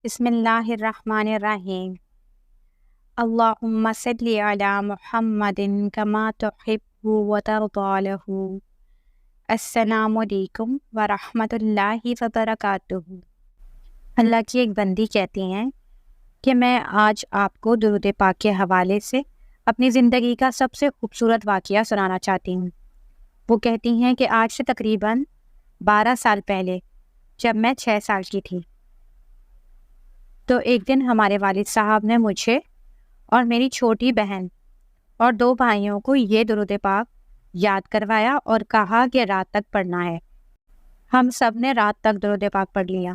بسم اللہ الرحمن الرحیم۔ اللہم صلی علی محمد کما تحب و ترضی لہ۔ السلام علیکم ورحمۃ اللہ وبرکاتہ۔ اللہ کی ایک بندی کہتی ہیں کہ میں آج آپ کو درود پاک کے حوالے سے اپنی زندگی کا سب سے خوبصورت واقعہ سنانا چاہتی ہوں۔ وہ کہتی ہیں کہ آج سے تقریباً 12 سال پہلے جب میں 6 سال کی تھی تو ایک دن ہمارے والد صاحب نے مجھے اور میری چھوٹی بہن اور 2 بھائیوں کو یہ درود پاک یاد کروایا اور کہا کہ رات تک پڑھنا ہے۔ ہم سب نے رات تک درود پاک پڑھ لیا،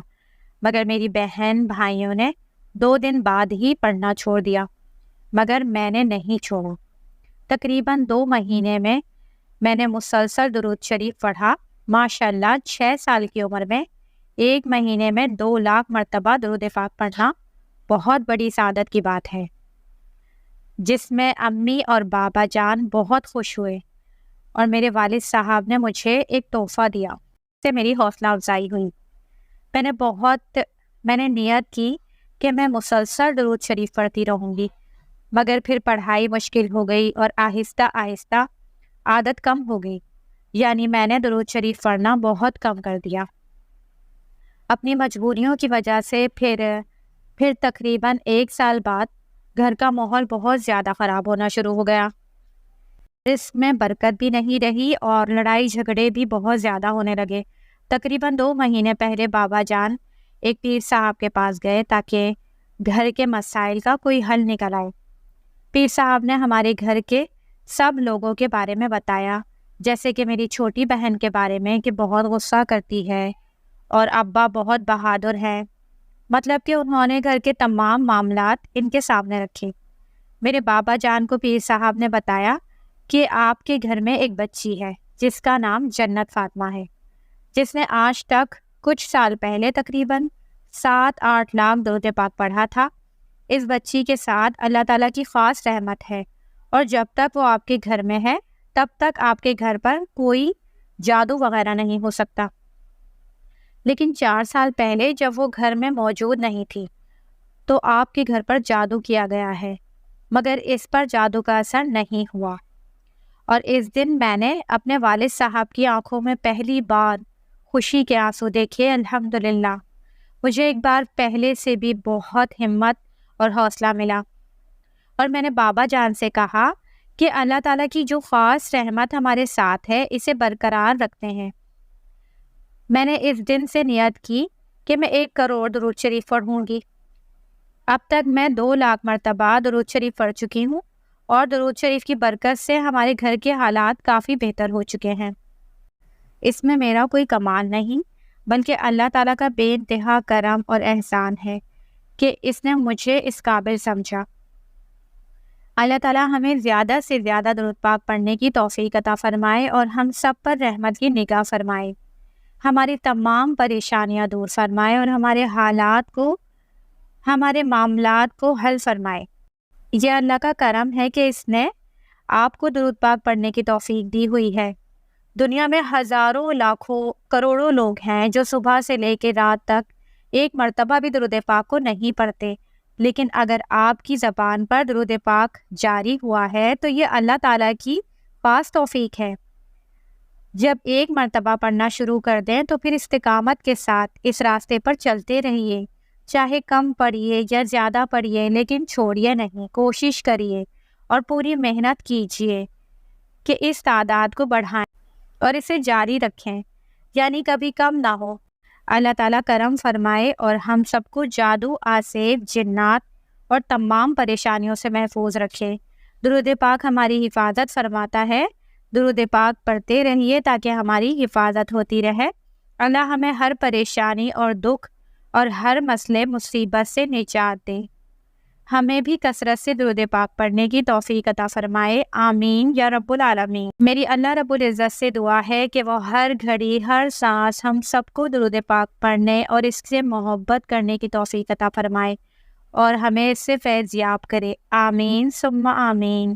مگر میری بہن بھائیوں نے 2 دن بعد ہی پڑھنا چھوڑ دیا، مگر میں نے نہیں چھوڑا۔ تقریباً 2 مہینے میں نے مسلسل درود شریف پڑھا۔ ماشاءاللہ 6 سال کی عمر میں 1 مہینے میں 2 لاکھ مرتبہ درود پاک پڑھنا بہت بڑی سعادت کی بات ہے، جس میں امی اور بابا جان بہت خوش ہوئے اور میرے والد صاحب نے مجھے ایک تحفہ دیا، اس سے میری حوصلہ افزائی ہوئی۔ میں نے نیت کی کہ میں مسلسل درود شریف پڑھتی رہوں گی، مگر پھر پڑھائی مشکل ہو گئی اور آہستہ آہستہ عادت کم ہو گئی، یعنی میں نے درود شریف پڑھنا بہت کم کر دیا۔ اپنی مجبوریوں کی وجہ سے پھر تقریباً 1 سال بعد گھر کا ماحول بہت زیادہ خراب ہونا شروع ہو گیا۔ اس میں برکت بھی نہیں رہی اور لڑائی جھگڑے بھی بہت زیادہ ہونے لگے۔ تقریباً 2 مہینے پہلے بابا جان ایک پیر صاحب کے پاس گئے تاکہ گھر کے مسائل کا کوئی حل نکل آئے۔ پیر صاحب نے ہمارے گھر کے سب لوگوں کے بارے میں بتایا، جیسے کہ میری چھوٹی بہن کے بارے میں کہ بہت غصہ کرتی ہے اور ابا بہت بہادر ہیں، مطلب کہ انہوں نے گھر کے تمام معاملات ان کے سامنے رکھے۔ میرے بابا جان کو پیر صاحب نے بتایا کہ آپ کے گھر میں ایک بچی ہے جس کا نام جنت فاطمہ ہے، جس نے آج تک کچھ سال پہلے تقریباً 7-8 لاکھ درود پاک پڑھا تھا۔ اس بچی کے ساتھ اللہ تعالیٰ کی خاص رحمت ہے اور جب تک وہ آپ کے گھر میں ہے تب تک آپ کے گھر پر کوئی جادو وغیرہ نہیں ہو سکتا۔ لیکن 4 سال پہلے جب وہ گھر میں موجود نہیں تھی تو آپ کے گھر پر جادو کیا گیا ہے، مگر اس پر جادو کا اثر نہیں ہوا۔ اور اس دن میں نے اپنے والد صاحب کی آنکھوں میں پہلی بار خوشی کے آنسو دیکھے۔ الحمدللہ مجھے ایک بار پہلے سے بھی بہت ہمت اور حوصلہ ملا، اور میں نے بابا جان سے کہا کہ اللہ تعالیٰ کی جو خاص رحمت ہمارے ساتھ ہے اسے برقرار رکھتے ہیں۔ میں نے اس دن سے نیت کی کہ میں 1 کروڑ درود شریف پڑھوں گی۔ اب تک میں 2 لاکھ مرتبہ درود شریف پڑھ چکی ہوں اور درود شریف کی برکت سے ہمارے گھر کے حالات کافی بہتر ہو چکے ہیں۔ اس میں میرا کوئی کمال نہیں، بلکہ اللہ تعالیٰ کا بے انتہا کرم اور احسان ہے کہ اس نے مجھے اس قابل سمجھا۔ اللہ تعالیٰ ہمیں زیادہ سے زیادہ درود پاک پڑھنے کی توفیق عطا فرمائے اور ہم سب پر رحمت کی نگاہ فرمائے، ہماری تمام پریشانیاں دور فرمائے اور ہمارے معاملات کو حل فرمائے۔ یہ اللہ کا کرم ہے کہ اس نے آپ کو درود پاک پڑھنے کی توفیق دی ہوئی ہے۔ دنیا میں ہزاروں لاکھوں کروڑوں لوگ ہیں جو صبح سے لے کے رات تک 1 مرتبہ بھی درود پاک کو نہیں پڑھتے، لیکن اگر آپ کی زبان پر درود پاک جاری ہوا ہے تو یہ اللہ تعالیٰ کی خاص توفیق ہے۔ جب 1 مرتبہ پڑھنا شروع کر دیں تو پھر استقامت کے ساتھ اس راستے پر چلتے رہیے، چاہے کم پڑھیے یا زیادہ پڑھیے، لیکن چھوڑیے نہیں، کوشش کریے اور پوری محنت کیجیے کہ اس تعداد کو بڑھائیں اور اسے جاری رکھیں، یعنی کبھی کم نہ ہو۔ اللہ تعالیٰ کرم فرمائے اور ہم سب کو جادو، آسیب، جنات اور تمام پریشانیوں سے محفوظ رکھے۔ درود پاک ہماری حفاظت فرماتا ہے۔ درود پاک پڑھتے رہیے تاکہ ہماری حفاظت ہوتی رہے۔ اللہ ہمیں ہر پریشانی اور دکھ اور ہر مسئلے مصیبت سے نجات دے۔ ہمیں بھی کثرت سے درود پاک پڑھنے کی توفیق عطا فرمائے، آمین یا رب العالمین۔ میری اللہ رب العزت سے دعا ہے کہ وہ ہر گھڑی ہر سانس ہم سب کو درود پاک پڑھنے اور اس سے محبت کرنے کی توفیق عطا فرمائے اور ہمیں اس سے فیض یاب کرے، آمین ثم آمین۔